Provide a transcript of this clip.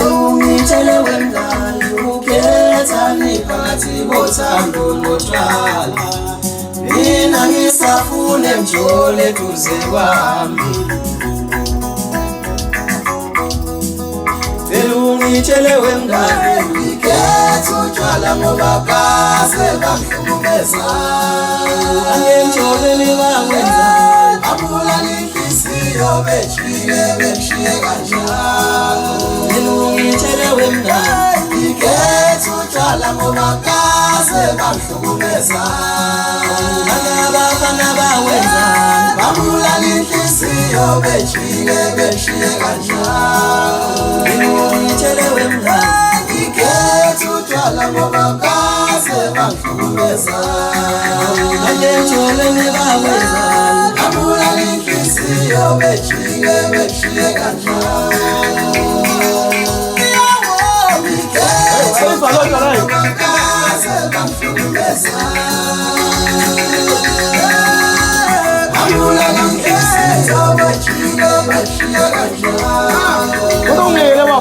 Ungitshele wemngani ukhethani phakathi kothando notshwala. Mina ngisafune mjole eduze kwami. Ungitshele wemngani ngikhetha utshwala ngoba kaze bangihlukumeza. Angimjoleni bakwenza abulala inhliziyo beshiye kanjalo. Ungitshele wemngani ngikhetha utshwala ngoba kaze bangihlukumeza. Abafana bakwenza babulala inhliziyo beshiye kanjalo. Ungitshele wemngani ngikhetha utshwala ngoba kaze bangihlukumeza. Angimjoleni bakwenza babulala inhliziyo beshiye kanjalo.